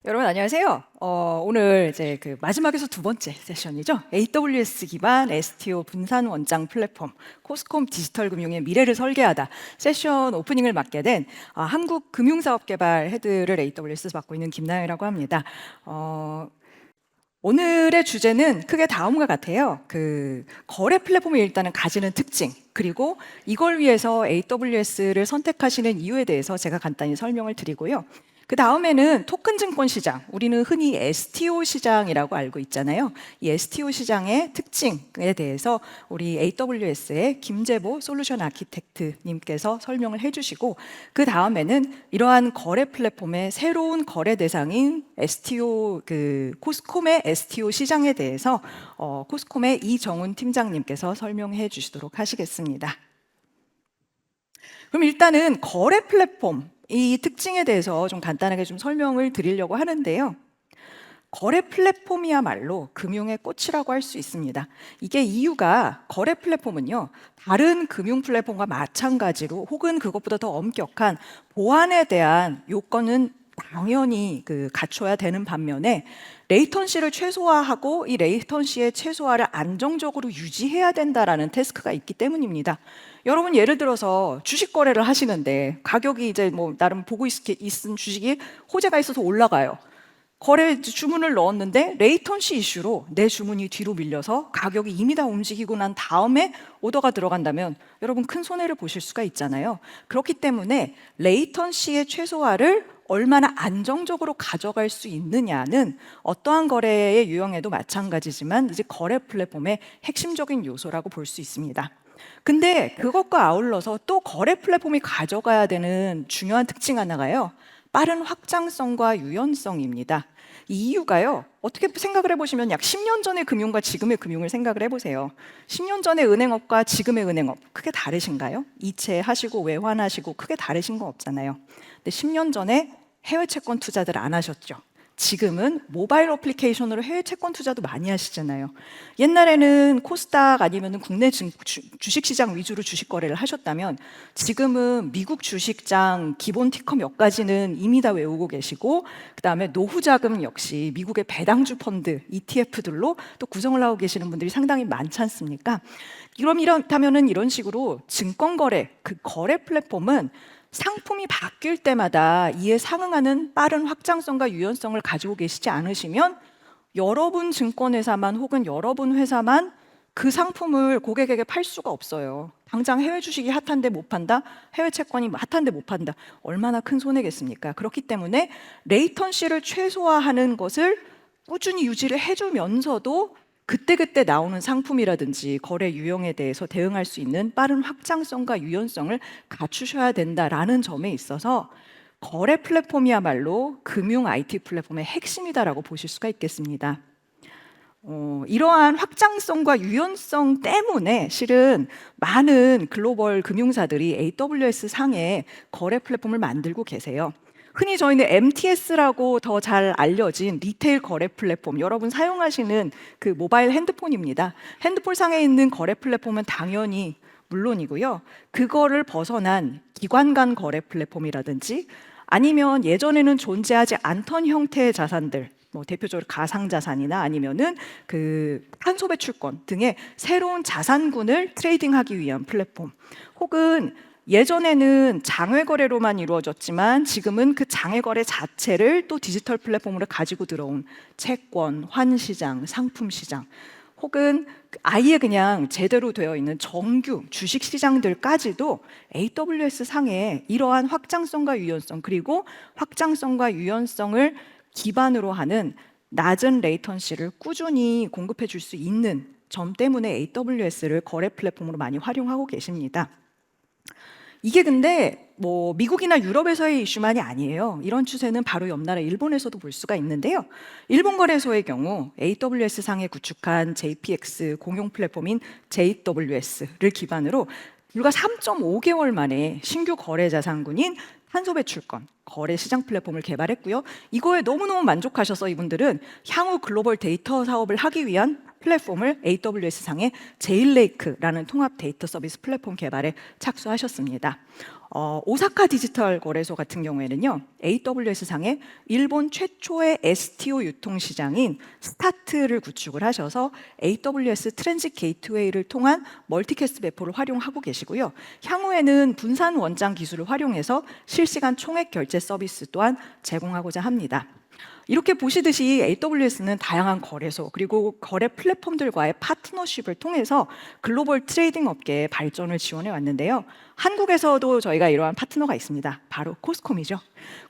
여러분 안녕하세요. 오늘 이제 그 마지막에서 두 번째 세션이죠. AWS 기반 STO 분산 원장 플랫폼 코스콤 디지털 금융의 미래를 설계하다 세션 오프닝을 맡게 된 한국 금융사업개발 헤드를 AWS에서 맡고 있는 김나영이라고 합니다. 오늘의 주제는 크게 다음과 같아요. 그 거래 플랫폼이 일단은 가지는 특징, 그리고 이걸 위해서 AWS를 선택하시는 이유에 대해서 제가 간단히 설명을 드리고요. 그 다음에는 토큰 증권 시장, 우리는 흔히 STO 시장이라고 알고 있잖아요. 이 STO 시장의 특징에 대해서 우리 AWS의 김재보 솔루션 아키텍트님께서 설명을 해주시고, 그 다음에는 이러한 거래 플랫폼의 새로운 거래 대상인 STO, 코스콤의 STO 시장에 대해서 코스콤의 이정훈 팀장님께서 설명해 주시도록 하시겠습니다. 그럼 일단은 거래 플랫폼, 이 특징에 대해서 좀 간단하게 좀 설명을 드리려고 하는데요. 거래 플랫폼이야말로 금융의 꽃이라고 할 수 있습니다. 이게 이유가 거래 플랫폼은요, 다른 금융 플랫폼과 마찬가지로 혹은 그것보다 더 엄격한 보안에 대한 요건은 당연히 갖춰야 되는 반면에 레이턴시를 최소화하고 이 레이턴시의 최소화를 안정적으로 유지해야 된다라는 태스크가 있기 때문입니다. 여러분 예를 들어서 주식 거래를 하시는데 가격이 이제 뭐 나름 보고 있은 주식이 호재가 있어서 올라가요. 거래 주문을 넣었는데 레이턴시 이슈로 내 주문이 뒤로 밀려서 가격이 이미 다 움직이고 난 다음에 오더가 들어간다면 여러분 큰 손해를 보실 수가 있잖아요. 그렇기 때문에 레이턴시의 최소화를 얼마나 안정적으로 가져갈 수 있느냐는 어떠한 거래의 유형에도 마찬가지지만 이제 거래 플랫폼의 핵심적인 요소라고 볼 수 있습니다. 근데 그것과 아울러서 또 거래 플랫폼이 가져가야 되는 중요한 특징 하나가요. 빠른 확장성과 유연성입니다. 이 이유가요. 어떻게 생각을 해보시면 약 10년 전의 금융과 지금의 금융을 생각을 해보세요. 10년 전의 은행업과 지금의 은행업 크게 다르신가요? 이체하시고 외환하시고 크게 다르신 거 없잖아요. 근데 10년 전에 해외 채권 투자들 안 하셨죠. 지금은 모바일 어플리케이션으로 해외 채권 투자도 많이 하시잖아요. 옛날에는 코스닥 아니면 국내 주식시장 위주로 주식 거래를 하셨다면 지금은 미국 주식장 기본 티커 몇 가지는 이미 다 외우고 계시고, 그 다음에 노후 자금 역시 미국의 배당주 펀드 ETF들로 또 구성을 하고 계시는 분들이 상당히 많지 않습니까? 이렇다면은 이런 식으로 증권 거래, 그 거래 플랫폼은 상품이 바뀔 때마다 이에 상응하는 빠른 확장성과 유연성을 가지고 계시지 않으시면 여러분 증권회사만 혹은 여러분 회사만 그 상품을 고객에게 팔 수가 없어요. 당장 해외 주식이 핫한데 못 판다? 해외 채권이 핫한데 못 판다? 얼마나 큰 손해겠습니까? 그렇기 때문에 레이턴시를 최소화하는 것을 꾸준히 유지를 해주면서도 그때그때 나오는 상품이라든지 거래 유형에 대해서 대응할 수 있는 빠른 확장성과 유연성을 갖추셔야 된다라는 점에 있어서 거래 플랫폼이야말로 금융 IT 플랫폼의 핵심이다라고 보실 수가 있겠습니다. 이러한 확장성과 유연성 때문에 실은 많은 글로벌 금융사들이 AWS 상에 거래 플랫폼을 만들고 계세요. 흔히 저희는 MTS라고 더 잘 알려진 리테일 거래 플랫폼, 여러분 사용하시는 그 모바일 핸드폰입니다. 핸드폰 상에 있는 거래 플랫폼은 당연히 물론이고요. 그거를 벗어난 기관 간 거래 플랫폼이라든지 아니면 예전에는 존재하지 않던 형태의 자산들, 뭐 대표적으로 가상자산이나 아니면은 그 탄소 배출권 등의 새로운 자산군을 트레이딩하기 위한 플랫폼, 혹은 예전에는 장외 거래로만 이루어졌지만 지금은 그 장외 거래 자체를 또 디지털 플랫폼으로 가지고 들어온 채권, 환시장, 상품 시장, 혹은 아예 그냥 제대로 되어 있는 정규 주식 시장들까지도 AWS 상에 이러한 확장성과 유연성, 그리고 확장성과 유연성을 기반으로 하는 낮은 레이턴시를 꾸준히 공급해 줄 수 있는 점 때문에 AWS를 거래 플랫폼으로 많이 활용하고 계십니다. 이게 근데 뭐 미국이나 유럽에서의 이슈만이 아니에요. 이런 추세는 바로 옆 나라 일본에서도 볼 수가 있는데요. 일본 거래소의 경우 AWS 상에 구축한 JPX 공용 플랫폼인 JWS를 기반으로 불과 3.5개월 만에 신규 거래 자산군인 탄소 배출권 거래 시장 플랫폼을 개발했고요. 이거에 너무너무 만족하셔서 이분들은 향후 글로벌 데이터 사업을 하기 위한 플랫폼을 AWS 상의 제일레이크라는 통합 데이터 서비스 플랫폼 개발에 착수하셨습니다. 오사카 디지털 거래소 같은 경우에는요, AWS 상의 일본 최초의 STO 유통 시장인 스타트를 구축을 하셔서 AWS 트랜짓 게이트웨이를 통한 멀티캐스트 배포를 활용하고 계시고요. 향후에는 분산 원장 기술을 활용해서 실시간 총액 결제 서비스 또한 제공하고자 합니다. 이렇게 보시듯이 AWS는 다양한 거래소 그리고 거래 플랫폼들과의 파트너십을 통해서 글로벌 트레이딩 업계의 발전을 지원해 왔는데요. 한국에서도 저희가 이러한 파트너가 있습니다. 바로 코스콤이죠.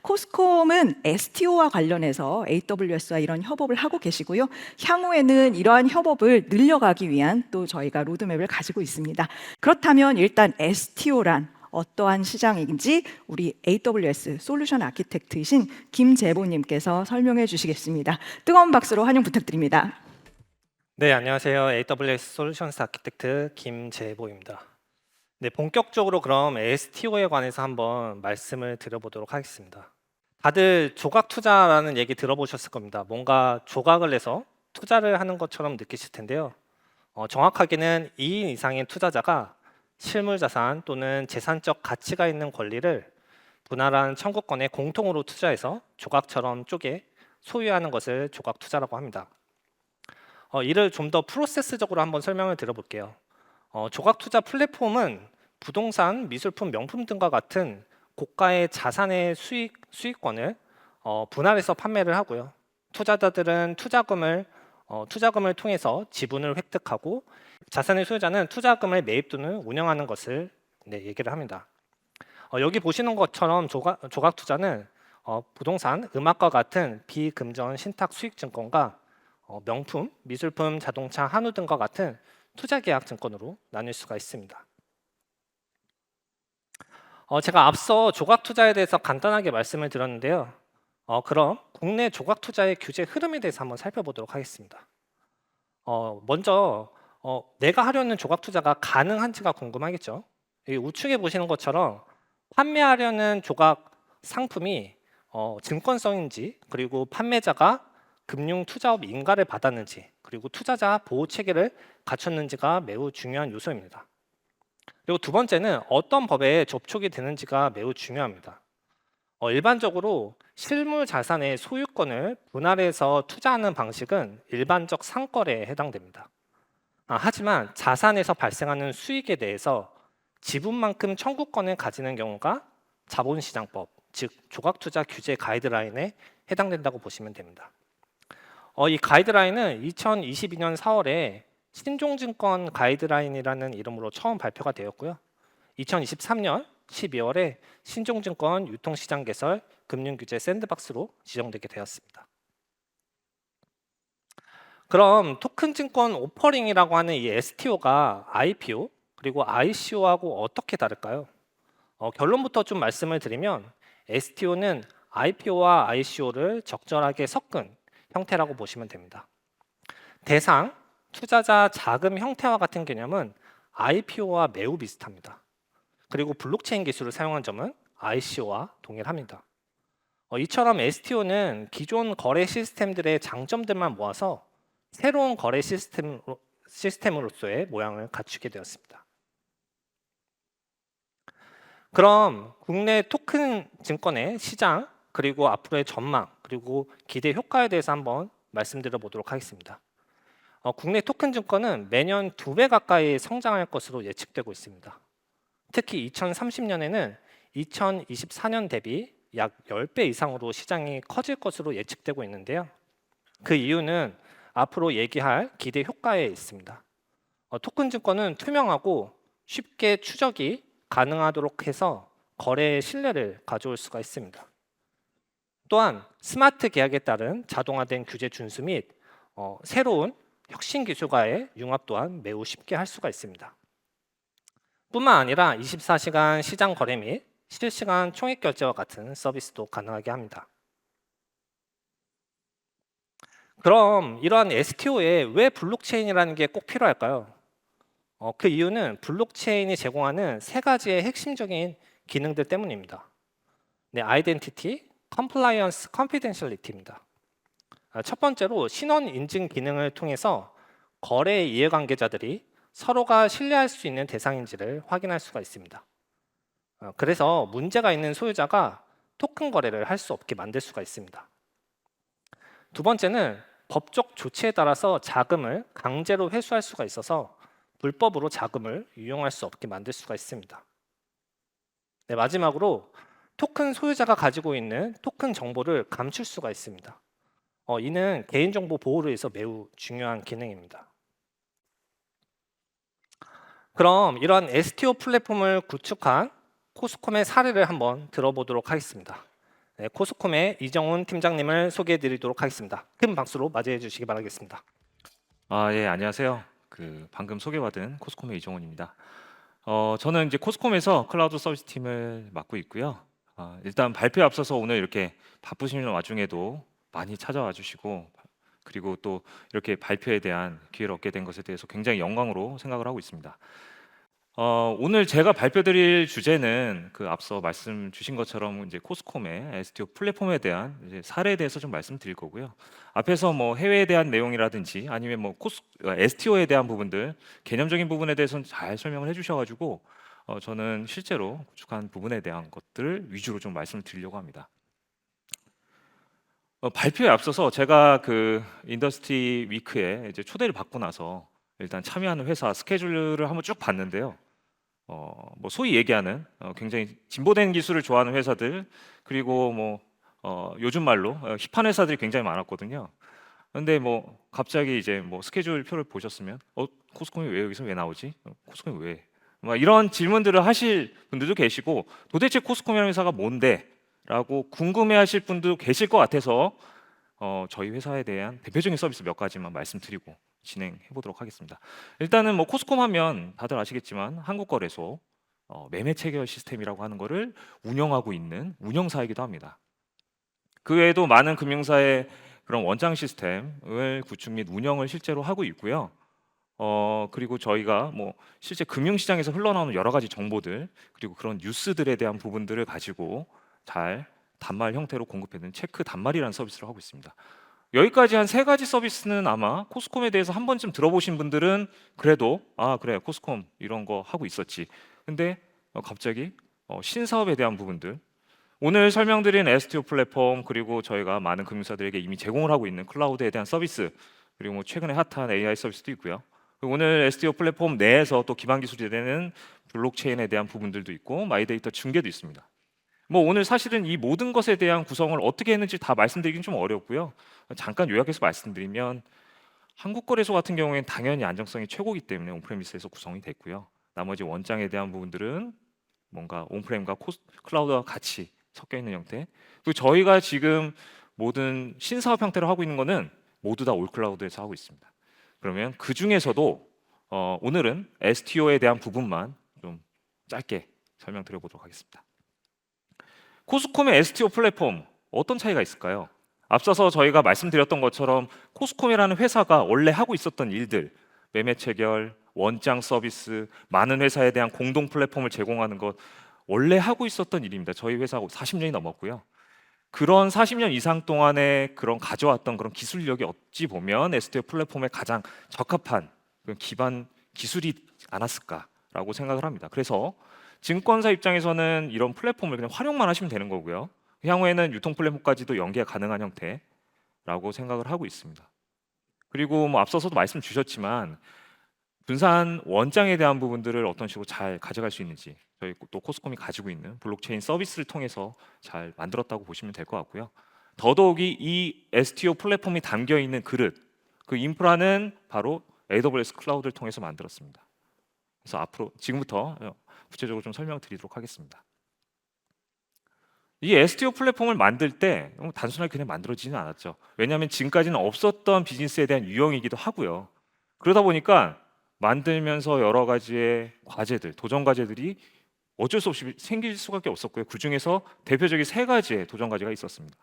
코스콤은 STO와 관련해서 AWS와 이런 협업을 하고 계시고요. 향후에는 이러한 협업을 늘려가기 위한 또 저희가 로드맵을 가지고 있습니다. 그렇다면 일단 STO란 어떠한 시장인지 우리 AWS 솔루션 아키텍트이신 김재보님께서 설명해 주시겠습니다. 뜨거운 박수로 환영 부탁드립니다. 네, 안녕하세요. AWS 솔루션스 아키텍트 김재보입니다. 네, 본격적으로 그럼 STO에 관해서 한번 말씀을 드려보도록 하겠습니다. 다들 조각 투자라는 얘기 들어보셨을 겁니다. 뭔가 조각을 내서 투자를 하는 것처럼 느끼실 텐데요. 정확하게는 2인 이상의 투자자가 실물 자산 또는 재산적 가치가 있는 권리를 분할한 청구권에 공통으로 투자해서 조각처럼 쪼개 소유하는 것을 조각 투자라고 합니다. 이를 좀 더 프로세스적으로 한번 설명을 드려볼게요. 조각 투자 플랫폼은 부동산, 미술품, 명품 등과 같은 고가의 자산의 수익권을 분할해서 판매를 하고요. 투자자들은 투자금을 통해서 지분을 획득하고 자산의 소유자는 투자금을 매입 또는 운영하는 것을 얘기를 합니다. 여기 보시는 것처럼 조각 투자는 부동산, 음악과 같은 비금전 신탁 수익 증권과 명품, 미술품, 자동차, 한우 등과 같은 투자 계약 증권으로 나눌 수가 있습니다. 제가 앞서 조각 투자에 대해서 간단하게 말씀을 드렸는데요. 그럼 국내 조각 투자의 규제 흐름에 대해서 한번 살펴보도록 하겠습니다. 먼저 내가 하려는 조각 투자가 가능한지가 궁금하겠죠. 여기 우측에 보시는 것처럼 판매하려는 조각 상품이 증권성인지, 그리고 판매자가 금융투자업 인가를 받았는지, 그리고 투자자 보호 체계를 갖췄는지가 매우 중요한 요소입니다. 그리고 두 번째는 어떤 법에 접촉이 되는지가 매우 중요합니다. 일반적으로 실물 자산의 소유권을 분할해서 투자하는 방식은 일반적 상거래에 해당됩니다. 하지만 자산에서 발생하는 수익에 대해서 지분만큼 청구권을 가지는 경우가 자본시장법, 즉 조각투자 규제 가이드라인에 해당된다고 보시면 됩니다. 이 가이드라인은 2022년 4월에 신종증권 가이드라인이라는 이름으로 처음 발표가 되었고요. 2023년 12월에 신종증권 유통시장 개설 금융규제 샌드박스로 지정되게 되었습니다. 그럼 토큰 증권 오퍼링이라고 하는 이 STO가 IPO 그리고 ICO하고 어떻게 다를까요? 결론부터 좀 말씀을 드리면 STO는 IPO와 ICO를 적절하게 섞은 형태라고 보시면 됩니다. 대상, 투자자 자금 형태와 같은 개념은 IPO와 매우 비슷합니다. 그리고 블록체인 기술을 사용한 점은 ICO와 동일합니다. 이처럼 STO는 기존 거래 시스템들의 장점들만 모아서 새로운 거래 시스템으로서의 모양을 갖추게 되었습니다. 그럼 국내 토큰 증권의 시장, 그리고 앞으로의 전망, 그리고 기대 효과에 대해서 한번 말씀드려 보도록 하겠습니다. 국내 토큰 증권은 매년 2배 가까이 성장할 것으로 예측되고 있습니다. 특히 2030년에는 2024년 대비 약 10배 이상으로 시장이 커질 것으로 예측되고 있는데요. 그 이유는 앞으로 얘기할 기대 효과에 있습니다. 토큰 증권은 투명하고 쉽게 추적이 가능하도록 해서 거래의 신뢰를 가져올 수가 있습니다. 또한 스마트 계약에 따른 자동화된 규제 준수 및 새로운 혁신 기술과의 융합 또한 매우 쉽게 할 수가 있습니다. 뿐만 아니라 24시간 시장 거래 및 실시간 총액 결제와 같은 서비스도 가능하게 합니다. 그럼 이러한 STO에 왜 블록체인이라는 게 꼭 필요할까요? 그 이유는 블록체인이 제공하는 세 가지의 핵심적인 기능들 때문입니다. 아이덴티티, 컴플라이언스, 컨피덴셜리티입니다. 첫 번째로 신원 인증 기능을 통해서 거래 이해관계자들이 서로가 신뢰할 수 있는 대상인지를 확인할 수가 있습니다. 그래서 문제가 있는 소유자가 토큰 거래를 할 수 없게 만들 수가 있습니다. 두 번째는 법적 조치에 따라서 자금을 강제로 회수할 수가 있어서 불법으로 자금을 유용할 수 없게 만들 수가 있습니다. 네, 마지막으로 토큰 소유자가 가지고 있는 토큰 정보를 감출 수가 있습니다. 이는 개인정보 보호를 위해서 매우 중요한 기능입니다. 그럼 이러한 STO 플랫폼을 구축한 코스콤의 사례를 한번 들어보도록 하겠습니다. 네, 코스콤의 이정훈 팀장님을 소개해 드리도록 하겠습니다. 큰 박수로 맞이해 주시기 바라겠습니다. 예, 안녕하세요. 방금 소개받은 코스콤의 이종훈입니다. 저는 이제 코스콤에서 클라우드 서비스 팀을 맡고 있고요. 일단 발표에 앞서서 오늘 이렇게 바쁘신 와중에도 많이 찾아와 주시고, 그리고 또 이렇게 발표에 대한 기회를 얻게 된 것에 대해서 굉장히 영광으로 생각을 하고 있습니다. 오늘 제가 발표드릴 주제는 앞서 말씀 주신 것처럼 이제 코스콤의 STO 플랫폼에 대한 이제 사례에 대해서 좀 말씀드릴 거고요. 앞에서 뭐 해외에 대한 내용이라든지 아니면 뭐 STO에 대한 부분들, 개념적인 부분에 대해서는 잘 설명을 해주셔가지고 저는 실제로 구축한 부분에 대한 것들을 위주로 좀 말씀을 드리려고 합니다. 발표에 앞서서 제가 인더스트리 위크에 이제 초대를 받고 나서 일단 참여하는 회사 스케줄을 한번 쭉 봤는데요. 뭐 소위 얘기하는 굉장히 진보된 기술을 좋아하는 회사들, 그리고 뭐 요즘 말로 힙한 회사들이 굉장히 많았거든요. 근데 뭐 갑자기 이제 뭐 스케줄 표를 보셨으면 코스콤이 왜 여기서 왜 나오지? 코스콤이 왜? 막 이런 질문들을 하실 분들도 계시고, 도대체 코스콤이라는 회사가 뭔데? 라고 궁금해하실 분도 계실 것 같아서 저희 회사에 대한 대표적인 서비스 몇 가지만 말씀드리고 진행해 보도록 하겠습니다. 일단은 뭐 코스콤 하면 다들 아시겠지만 한국거래소 매매 체결 시스템이라고 하는 거를 운영하고 있는 운영사이기도 합니다. 그 외에도 많은 금융사의 그런 원장 시스템을 구축 및 운영을 실제로 하고 있고요. 그리고 저희가 뭐 실제 금융시장에서 흘러나오는 여러 가지 정보들, 그리고 그런 뉴스들에 대한 부분들을 가지고 잘 단말 형태로 공급해드리는 체크 단말이라는 서비스를 하고 있습니다. 여기까지 한 세 가지 서비스는 아마 코스콤에 대해서 한 번쯤 들어보신 분들은 그래도 그래, 코스콤 이런 거 하고 있었지. 근데 갑자기 신사업에 대한 부분들, 오늘 설명드린 STO 플랫폼, 그리고 저희가 많은 금융사들에게 이미 제공을 하고 있는 클라우드에 대한 서비스, 그리고 뭐 최근에 핫한 AI 서비스도 있고요. 그리고 오늘 STO 플랫폼 내에서 또 기반 기술이 되는 블록체인에 대한 부분들도 있고 마이데이터 중계도 있습니다. 뭐 오늘 사실은 이 모든 것에 대한 구성을 어떻게 했는지 다 말씀드리긴 좀 어렵고요. 잠깐 요약해서 말씀드리면, 한국거래소 같은 경우에는 당연히 안정성이 최고이기 때문에 온프레미스에서 구성이 됐고요. 나머지 원장에 대한 부분들은 뭔가 온프레임과 클라우드와 같이 섞여 있는 형태. 그리고 저희가 지금 모든 신사업 형태로 하고 있는 거는 모두 다 올클라우드에서 하고 있습니다. 그러면 그 중에서도 오늘은 STO에 대한 부분만 좀 짧게 설명드려 보도록 하겠습니다. 코스콤의 STO 플랫폼 어떤 차이가 있을까요? 앞서서 저희가 말씀드렸던 것처럼 코스콤이라는 회사가 원래 하고 있었던 일들, 매매 체결, 원장 서비스, 많은 회사에 대한 공동 플랫폼을 제공하는 것, 원래 하고 있었던 일입니다. 저희 회사하고 40년이 넘었고요. 그런 40년 이상 동안에 그런 가져왔던 그런 기술력이 어찌 보면 STO 플랫폼에 가장 적합한 그런 기반 기술이 않았을까라고 생각을 합니다. 그래서 증권사 입장에서는 이런 플랫폼을 그냥 활용만 하시면 되는 거고요. 향후에는 유통 플랫폼까지도 연계가 가능한 형태라고 생각을 하고 있습니다. 그리고 뭐 앞서서도 말씀 주셨지만 분산 원장에 대한 부분들을 어떤 식으로 잘 가져갈 수 있는지 저희 또 코스콤이 가지고 있는 블록체인 서비스를 통해서 잘 만들었다고 보시면 될 것 같고요. 더더욱이 이 STO 플랫폼이 담겨 있는 그릇, 그 인프라는 바로 AWS 클라우드를 통해서 만들었습니다. 그래서 앞으로 지금부터 구체적으로 좀 설명드리도록 하겠습니다. 이 STO 플랫폼을 만들 때 단순하게 그냥 만들어지지는 않았죠. 왜냐하면 지금까지는 없었던 비즈니스에 대한 유형이기도 하고요. 그러다 보니까 만들면서 여러 가지의 과제들, 도전 과제들이 어쩔 수 없이 생길 수밖에 없었고요. 그 중에서 대표적인 세 가지의 도전 과제가 있었습니다.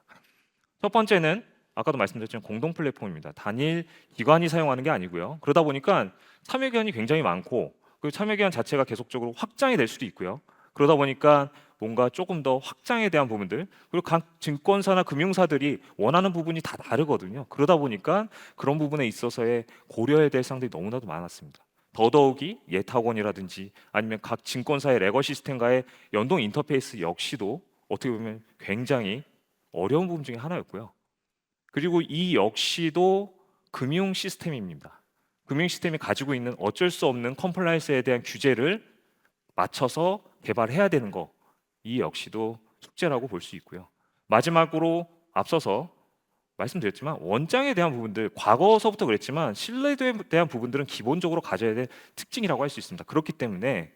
첫 번째는 아까도 말씀드렸지만 공동 플랫폼입니다. 단일 기관이 사용하는 게 아니고요. 그러다 보니까 참여 기관이 굉장히 많고 그 참여 기관 자체가 계속적으로 확장이 될 수도 있고요. 그러다 보니까 뭔가 조금 더 확장에 대한 부분들, 그리고 각 증권사나 금융사들이 원하는 부분이 다 다르거든요. 그러다 보니까 그런 부분에 있어서의 고려해야 될 사항들이 너무나도 많았습니다. 더더욱이 예탁원이라든지 아니면 각 증권사의 레거 시스템과의 연동 인터페이스 역시도 어떻게 보면 굉장히 어려운 부분 중에 하나였고요. 그리고 이 역시도 금융 시스템입니다. 금융 시스템이 가지고 있는 어쩔 수 없는 컴플라이언스에 대한 규제를 맞춰서 개발해야 되는 거, 이 역시도 숙제라고 볼 수 있고요. 마지막으로 앞서서 말씀드렸지만 원장에 대한 부분들, 과거서부터 그랬지만 신뢰도에 대한 부분들은 기본적으로 가져야 될 특징이라고 할 수 있습니다. 그렇기 때문에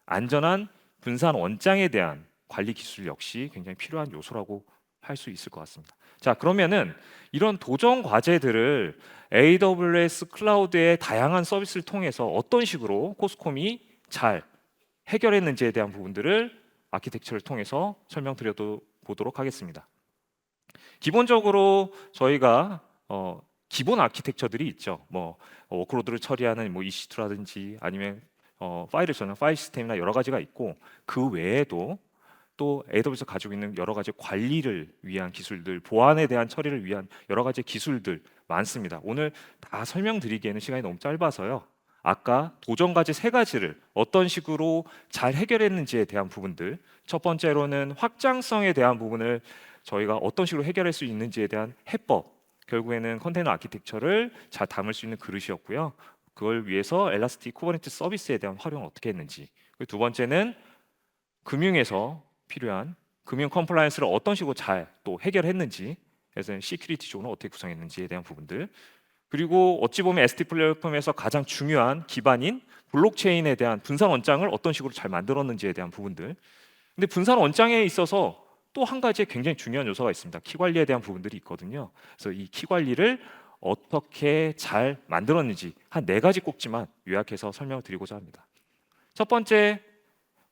안전한 분산 원장에 대한 관리 기술 역시 굉장히 필요한 요소라고 할 수 있을 것 같습니다. 자, 그러면은 이런 도전 과제들을 AWS 클라우드의 다양한 서비스를 통해서 어떤 식으로 코스콤이 잘 해결했는지에 대한 부분들을 아키텍처를 통해서 설명드려 보도록 하겠습니다. 기본적으로 저희가 기본 아키텍처들이 있죠. 뭐 워크로드를 처리하는 뭐 EC2라든지 아니면 파일을 저장 파일 시스템이나 여러 가지가 있고, 그 외에도 또 AWS가 가지고 있는 여러 가지 관리를 위한 기술들, 보안에 대한 처리를 위한 여러 가지 기술들 많습니다. 오늘 다 설명드리기에는 시간이 너무 짧아서요. 아까 도전 과제 3가지를 어떤 식으로 잘 해결했는지에 대한 부분들, 첫 번째로는 확장성에 대한 부분을 저희가 어떤 식으로 해결할 수 있는지에 대한 해법, 결국에는 컨테이너 아키텍처를 잘 담을 수 있는 그릇이었고요. 그걸 위해서 엘라스틱 쿠버네티스 서비스에 대한 활용을 어떻게 했는지, 그리고 두 번째는 금융에서 필요한 금융 컴플라이언스를 어떤 식으로 잘 또 해결했는지, 그래서 시큐리티 쪽으로 어떻게 구성했는지에 대한 부분들, 그리고 어찌 보면 ST 플랫폼에서 가장 중요한 기반인 블록체인에 대한 분산 원장을 어떤 식으로 잘 만들었는지에 대한 부분들. 근데 분산 원장에 있어서 또 한 가지 굉장히 중요한 요소가 있습니다. 키 관리에 대한 부분들이 있거든요. 그래서 이 키 관리를 어떻게 잘 만들었는지 한 4가지 꼭지만 요약해서 설명을 드리고자 합니다. 첫 번째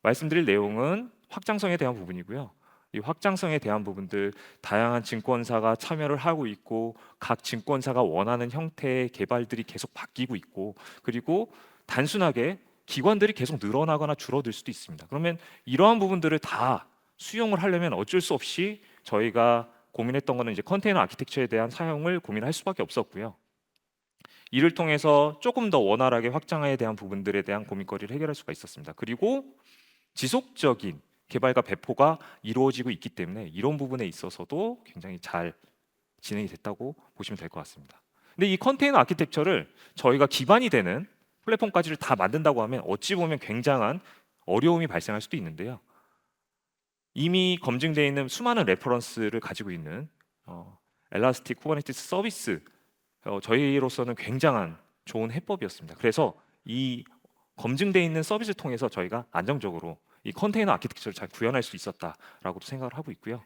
말씀드릴 내용은 확장성에 대한 부분이고요. 이 확장성에 대한 부분들, 다양한 증권사가 참여를 하고 있고 각 증권사가 원하는 형태의 개발들이 계속 바뀌고 있고, 그리고 단순하게 기관들이 계속 늘어나거나 줄어들 수도 있습니다. 그러면 이러한 부분들을 다 수용을 하려면 어쩔 수 없이 저희가 고민했던 거는 이제 컨테이너 아키텍처에 대한 사용을 고민할 수밖에 없었고요. 이를 통해서 조금 더 원활하게 확장에 대한 부분들에 대한 고민거리를 해결할 수가 있었습니다. 그리고 지속적인 개발과 배포가 이루어지고 있기 때문에 이런 부분에 있어서도 굉장히 잘 진행이 됐다고 보시면 될 것 같습니다. 근데 이 컨테이너 아키텍처를 저희가 기반이 되는 플랫폼까지를 다 만든다고 하면 어찌 보면 굉장한 어려움이 발생할 수도 있는데요. 이미 검증되어 있는 수많은 레퍼런스를 가지고 있는 엘라스틱 쿠버네티스 서비스, 저희로서는 굉장한 좋은 해법이었습니다. 그래서 이 검증되어 있는 서비스를 통해서 저희가 안정적으로 이 컨테이너 아키텍처를 잘 구현할 수 있었다라고도 생각을 하고 있고요.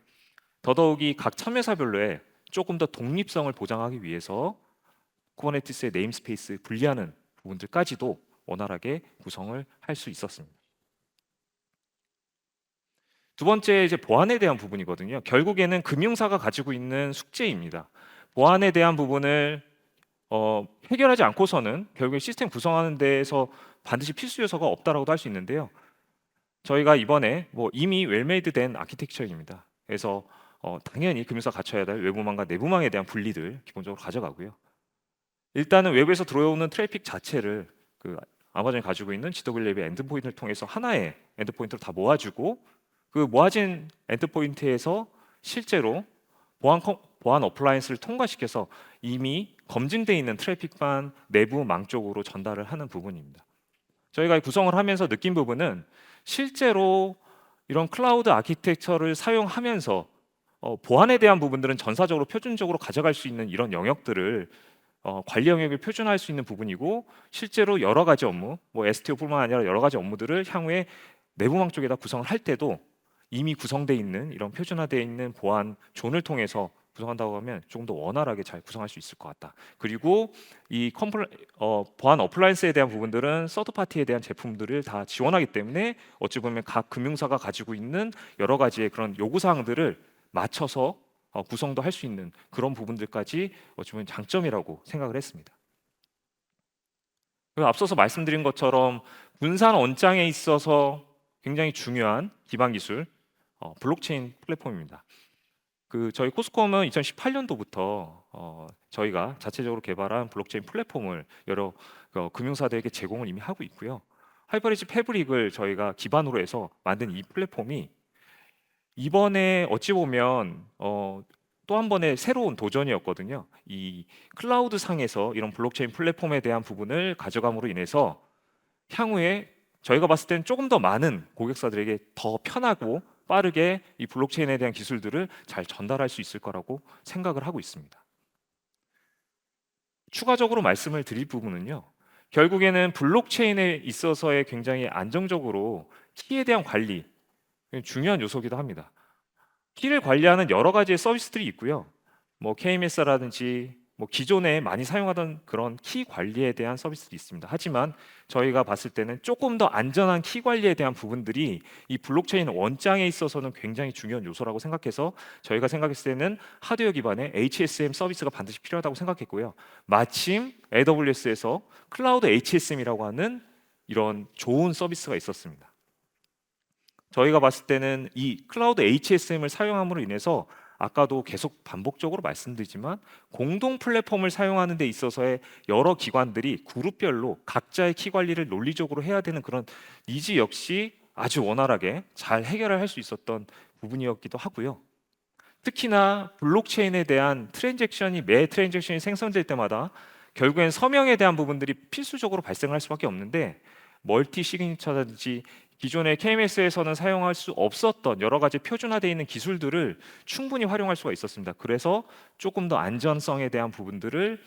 더더욱이 각 참여사별로의 조금 더 독립성을 보장하기 위해서 쿠버네티스의 네임스페이스 분리하는 부분들까지도 원활하게 구성을 할 수 있었습니다. 두 번째 이제 보안에 대한 부분이거든요. 결국에는 금융사가 가지고 있는 숙제입니다. 보안에 대한 부분을 해결하지 않고서는 결국에 시스템 구성하는 데에서 반드시 필수 요소가 없다라고도 할 수 있는데요. 저희가 이번에 이미 웰메이드된 아키텍처입니다. 그래서 당연히 금융사 갖춰야 될 외부망과 내부망에 대한 분리들 기본적으로 가져가고요. 일단은 외부에서 들어오는 트래픽 자체를 그 아마존이 가지고 있는 GW의 엔드포인트를 통해서 하나의 엔드포인트로 다 모아주고, 그 모아진 엔드포인트에서 실제로 보안 어플라이언스를 통과시켜서 이미 검증되어 있는 트래픽만 내부망 쪽으로 전달을 하는 부분입니다. 저희가 구성을 하면서 느낀 부분은 실제로 이런 클라우드 아키텍처를 사용하면서 보안에 대한 부분들은 전사적으로 표준적으로 가져갈 수 있는 이런 영역들을 관리 영역을 표준화할 수 있는 부분이고, 실제로 여러 가지 업무, STO뿐만 아니라 여러 가지 업무들을 향후에 내부망 쪽에다 구성을 할 때도 이미 구성되어 있는 이런 표준화되어 있는 보안 존을 통해서 구성한다고 하면 조금 더 원활하게 잘 구성할 수 있을 것 같다. 그리고 이 보안 어플라이언스에 대한 부분들은 서드 파티에 대한 제품들을 다 지원하기 때문에 어찌 보면 각 금융사가 가지고 있는 여러 가지의 그런 요구 사항들을 맞춰서 구성도 할 수 있는 그런 부분들까지 어찌 보면 장점이라고 생각을 했습니다. 그리고 앞서서 말씀드린 것처럼 분산 원장에 있어서 굉장히 중요한 기반 기술, 블록체인 플랫폼입니다. 저희 코스콤은 2018년도부터 저희가 자체적으로 개발한 블록체인 플랫폼을 여러 금융사들에게 제공을 이미 하고 있고요. 하이퍼레지 패브릭을 저희가 기반으로 해서 만든 이 플랫폼이 이번에 어찌 보면 또 한 번의 새로운 도전이었거든요. 이 클라우드 상에서 이런 블록체인 플랫폼에 대한 부분을 가져감으로 인해서 향후에 저희가 봤을 때는 조금 더 많은 고객사들에게 더 편하고 빠르게 이 블록체인에 대한 기술들을 잘 전달할 수 있을 거라고 생각을 하고 있습니다. 추가적으로 말씀을 드릴 부분은요. 결국에는 블록체인에 있어서의 굉장히 안정적으로 키에 대한 관리, 중요한 요소이기도 합니다. 키를 관리하는 여러 가지의 서비스들이 있고요. 뭐 KMS라든지 뭐 기존에 많이 사용하던 그런 키 관리에 대한 서비스도 있습니다. 하지만 저희가 봤을 때는 조금 더 안전한 키 관리에 대한 부분들이 이 블록체인 원장에 있어서는 굉장히 중요한 요소라고 생각해서 저희가 생각했을 때는 하드웨어 기반의 HSM 서비스가 반드시 필요하다고 생각했고요. 마침 AWS에서 클라우드 HSM이라고 하는 이런 좋은 서비스가 있었습니다. 저희가 봤을 때는 이 클라우드 HSM을 사용함으로 인해서 아까도 계속 반복적으로 말씀드리지만 공동 플랫폼을 사용하는 데 있어서의 여러 기관들이 그룹별로 각자의 키 관리를 논리적으로 해야 되는 그런 니즈 역시 아주 원활하게 잘 해결을 할 수 있었던 부분이었기도 하고요. 특히나 블록체인에 대한 매 트랜잭션이 생성될 때마다 결국엔 서명에 대한 부분들이 필수적으로 발생할 수밖에 없는데 멀티 시그니처라든지 기존의 KMS에서는 사용할 수 없었던 여러 가지 표준화되어 있는 기술들을 충분히 활용할 수가 있었습니다. 그래서 조금 더 안전성에 대한 부분들을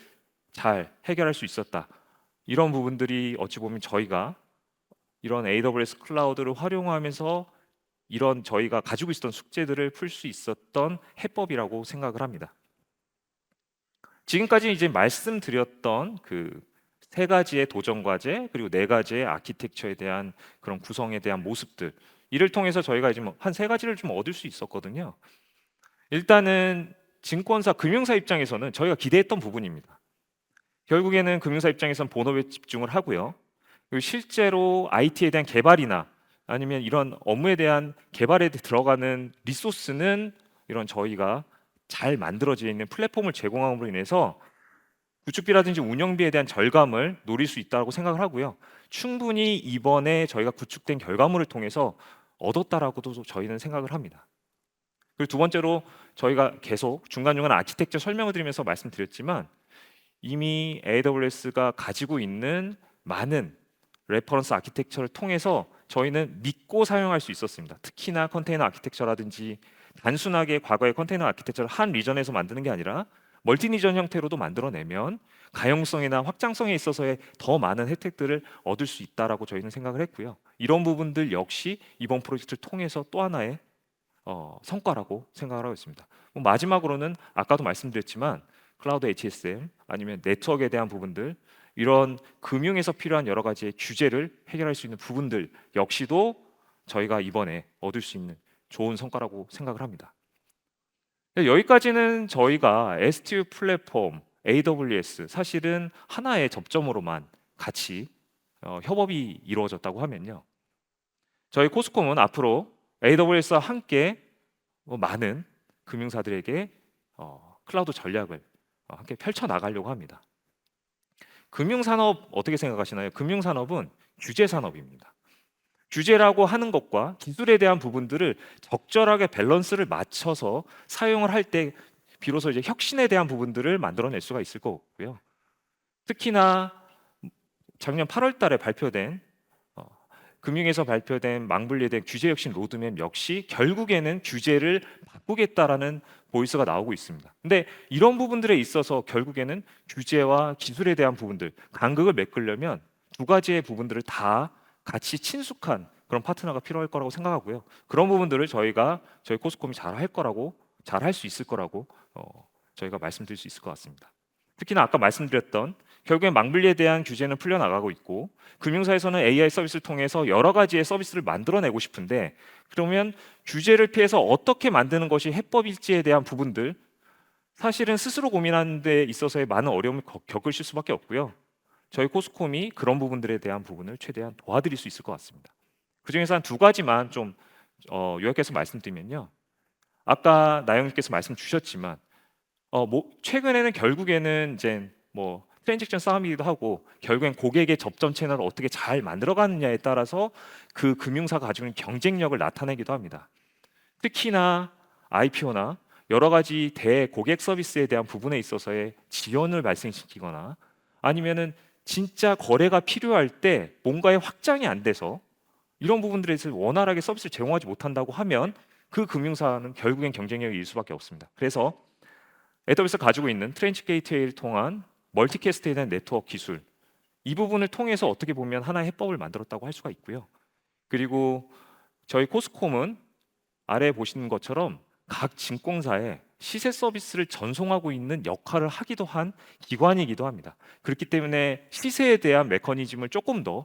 잘 해결할 수 있었다. 이런 부분들이 어찌 보면 저희가 이런 AWS 클라우드를 활용하면서 이런 저희가 가지고 있었던 숙제들을 풀 수 있었던 해법이라고 생각을 합니다. 지금까지 이제 말씀드렸던 그 세 가지의 도전 과제 그리고 네 가지의 아키텍처에 대한 그런 구성에 대한 모습들 이를 통해서 저희가 이제 한 세 가지를 좀 얻을 수 있었거든요. 일단은 증권사, 금융사 입장에서는 저희가 기대했던 부분입니다. 결국에는 금융사 입장에서는 본업에 집중을 하고요. 그리고 실제로 IT에 대한 개발이나 아니면 이런 업무에 대한 개발에 들어가는 리소스는 이런 저희가 잘 만들어져 있는 플랫폼을 제공함으로 인해서 구축비라든지 운영비에 대한 절감을 노릴 수 있다고 생각을 하고요. 충분히 이번에 저희가 구축된 결과물을 통해서 얻었다라고도 저희는 생각을 합니다. 그리고 두 번째로 저희가 계속 중간중간 아키텍처 설명을 드리면서 말씀드렸지만 이미 AWS가 가지고 있는 많은 레퍼런스 아키텍처를 통해서 저희는 믿고 사용할 수 있었습니다. 특히나 컨테이너 아키텍처라든지 단순하게 과거의 컨테이너 아키텍처를 한 리전에서 만드는 게 아니라 멀티 리전 형태로도 만들어내면 가용성이나 확장성에 있어서의 더 많은 혜택들을 얻을 수 있다라고 저희는 생각을 했고요. 이런 부분들 역시 이번 프로젝트를 통해서 또 하나의 성과라고 생각을 하고 있습니다. 마지막으로는 아까도 말씀드렸지만 클라우드 HSM 아니면 네트워크에 대한 부분들 이런 금융에서 필요한 여러 가지의 규제를 해결할 수 있는 부분들 역시도 저희가 이번에 얻을 수 있는 좋은 성과라고 생각을 합니다. 여기까지는 저희가 S2 플랫폼, AWS 사실은 하나의 접점으로만 같이 협업이 이루어졌다고 하면요. 저희 코스콤은 앞으로 AWS와 함께 많은 금융사들에게 클라우드 전략을 함께 펼쳐나가려고 합니다. 금융산업 어떻게 생각하시나요? 금융산업은 규제산업입니다. 규제라고 하는 것과 기술에 대한 부분들을 적절하게 밸런스를 맞춰서 사용을 할 때 비로소 이제 혁신에 대한 부분들을 만들어낼 수가 있을 거고요. 특히나 작년 8월 달에 발표된 금융에서 발표된 망블리에 대한 규제 혁신 로드맵 역시 결국에는 규제를 바꾸겠다라는 보이스가 나오고 있습니다. 근데 이런 부분들에 있어서 결국에는 규제와 기술에 대한 부분들, 간극을 메꾸려면 두 가지의 부분들을 다 같이 친숙한 그런 파트너가 필요할 거라고 생각하고요. 그런 부분들을 저희 코스콤이 잘 할 수 있을 거라고 저희가 말씀드릴 수 있을 것 같습니다. 특히나 아까 말씀드렸던 결국엔 망블리에 대한 규제는 풀려나가고 있고 금융사에서는 AI 서비스를 통해서 여러 가지의 서비스를 만들어내고 싶은데 그러면 규제를 피해서 어떻게 만드는 것이 해법일지에 대한 부분들 사실은 스스로 고민하는 데 있어서의 많은 어려움을 겪으실 수밖에 없고요. 저희 코스콤이 그런 부분들에 대한 부분을 최대한 도와드릴 수 있을 것 같습니다. 그중에서 한 두 가지만 좀 요약해서 말씀드리면요. 아까 나영님께서 말씀 주셨지만 최근에는 결국에는 이제 뭐 트랜잭션 싸움이기도 하고 결국엔 고객의 접점 채널을 어떻게 잘 만들어가느냐에 따라서 그 금융사가 가지고 있는 경쟁력을 나타내기도 합니다. 특히나 IPO나 여러 가지 대고객 서비스에 대한 부분에 있어서의 지연을 발생시키거나 아니면은 진짜 거래가 필요할 때 뭔가의 확장이 안 돼서 이런 부분들에서 원활하게 서비스를 제공하지 못한다고 하면 그 금융사는 결국엔 경쟁력이 일 수밖에 없습니다. 그래서 AWS가 가지고 있는 트렌치 게이트웨이를 통한 멀티캐스트에 대한 네트워크 기술, 이 부분을 통해서 어떻게 보면 하나의 해법을 만들었다고 할 수가 있고요. 그리고 저희 코스콤은 아래에 보시는 것처럼 각 증권사에 시세 서비스를 전송하고 있는 역할을 하기도 한 기관이기도 합니다. 그렇기 때문에 시세에 대한 메커니즘을 조금 더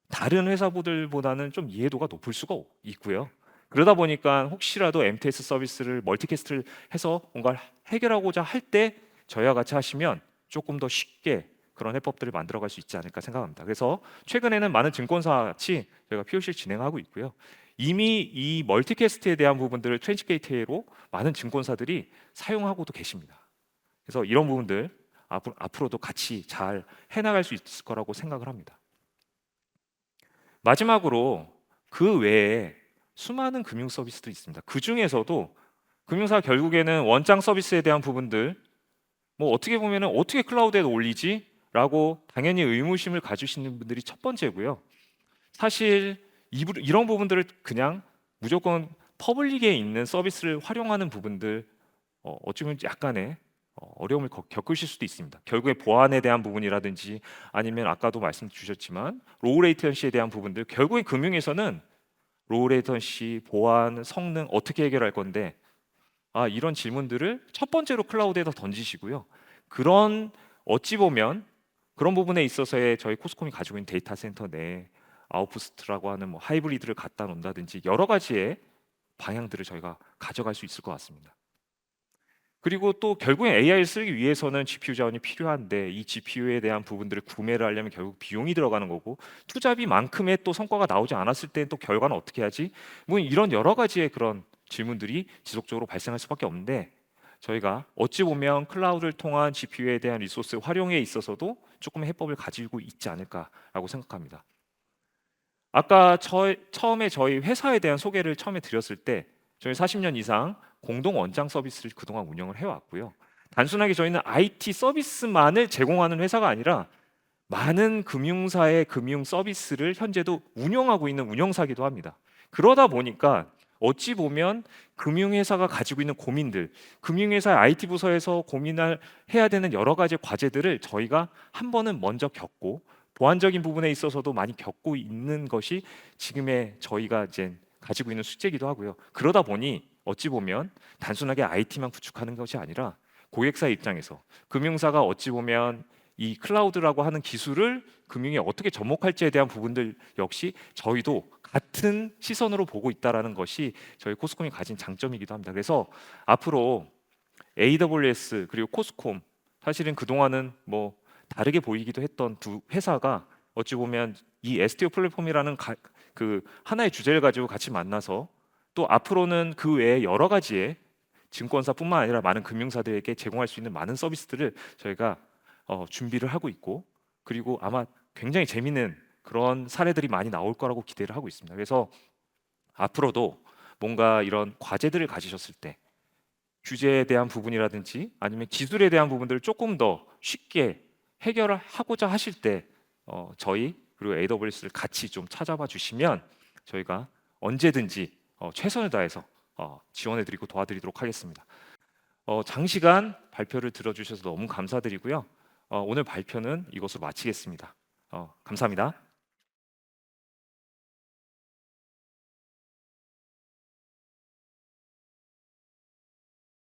다른 회사들보다는 좀 이해도가 높을 수가 있고요. 그러다 보니까 혹시라도 MTS 서비스를 멀티캐스트를 해서 뭔가를 해결하고자 할 때 저희와 같이 하시면 조금 더 쉽게 그런 해법들을 만들어갈 수 있지 않을까 생각합니다. 그래서 최근에는 많은 증권사 같이 저희가 POC를 진행하고 있고요. 이미 이 멀티캐스트에 대한 부분들을 트렌치 게이트웨이로 많은 증권사들이 사용하고도 계십니다. 그래서 이런 부분들 앞으로도 같이 잘 해나갈 수 있을 거라고 생각을 합니다. 마지막으로 그 외에 수많은 금융 서비스도 있습니다. 그 중에서도 금융사가 결국에는 원장 서비스에 대한 부분들 뭐 어떻게 보면은 어떻게 클라우드에 올리지? 라고 당연히 의무심을 가지시는 분들이 첫 번째고요. 사실 이런 부분들을 그냥 무조건 퍼블릭에 있는 서비스를 활용하는 부분들 어찌 보면 약간의 어려움을 겪으실 수도 있습니다. 결국에 보안에 대한 부분이라든지 아니면 아까도 말씀 주셨지만 로우 레이턴시에 대한 부분들, 결국에 금융에서는 로우 레이턴시, 보안, 성능 어떻게 해결할 건데 이런 질문들을 첫 번째로 클라우드에다 던지시고요. 그런 어찌 보면 그런 부분에 있어서의 저희 코스콤이 가지고 있는 데이터 센터 내에 아웃포스트라고 하는 뭐 하이브리드를 갖다 놓는다든지 여러 가지의 방향들을 저희가 가져갈 수 있을 것 같습니다. 그리고 또 결국엔 AI를 쓰기 위해서는 GPU 자원이 필요한데 이 GPU에 대한 부분들을 구매를 하려면 결국 비용이 들어가는 거고 투자비만큼의 또 성과가 나오지 않았을 때 또 결과는 어떻게 하지? 뭐 이런 여러 가지의 그런 질문들이 지속적으로 발생할 수밖에 없는데 저희가 어찌 보면 클라우드를 통한 GPU에 대한 리소스 활용에 있어서도 조금 해법을 가지고 있지 않을까라고 생각합니다. 아까 처음에 저희 회사에 대한 소개를 처음에 드렸을 때 저희 40년 이상 공동 원장 서비스를 그동안 운영을 해왔고요. 단순하게 저희는 IT 서비스만을 제공하는 회사가 아니라 많은 금융사의 금융 서비스를 현재도 운영하고 있는 운영사기도 합니다. 그러다 보니까 어찌 보면 금융회사가 가지고 있는 고민들, 금융회사의 IT 부서에서 고민을 해야 되는 여러 가지 과제들을 저희가 한 번은 먼저 겪고 보안적인 부분에 있어서도 많이 겪고 있는 것이 지금의 저희가 이제 가지고 있는 숙제이기도 하고요. 그러다 보니 어찌 보면 단순하게 IT만 구축하는 것이 아니라 고객사 입장에서 금융사가 어찌 보면 이 클라우드라고 하는 기술을 금융에 어떻게 접목할지에 대한 부분들 역시 저희도 같은 시선으로 보고 있다라는 것이 저희 코스콤이 가진 장점이기도 합니다. 그래서 앞으로 AWS 그리고 코스콤 사실은 그동안은 뭐 다르게 보이기도 했던 두 회사가 어찌 보면 이 STO 플랫폼이라는 그 하나의 주제를 가지고 같이 만나서 또 앞으로는 그 외에 여러 가지의 증권사뿐만 아니라 많은 금융사들에게 제공할 수 있는 많은 서비스들을 저희가 준비를 하고 있고 그리고 아마 굉장히 재미있는 그런 사례들이 많이 나올 거라고 기대를 하고 있습니다. 그래서 앞으로도 뭔가 이런 과제들을 가지셨을 때 규제에 대한 부분이라든지 아니면 기술에 대한 부분들을 조금 더 쉽게 해결을 하고자 하실 때 저희 그리고 AWS를 같이 좀 찾아봐 주시면 저희가 언제든지 최선을 다해서 지원해드리고 도와드리도록 하겠습니다. 장시간 발표를 들어주셔서 너무 감사드리고요. 오늘 발표는 이것으로 마치겠습니다. 감사합니다.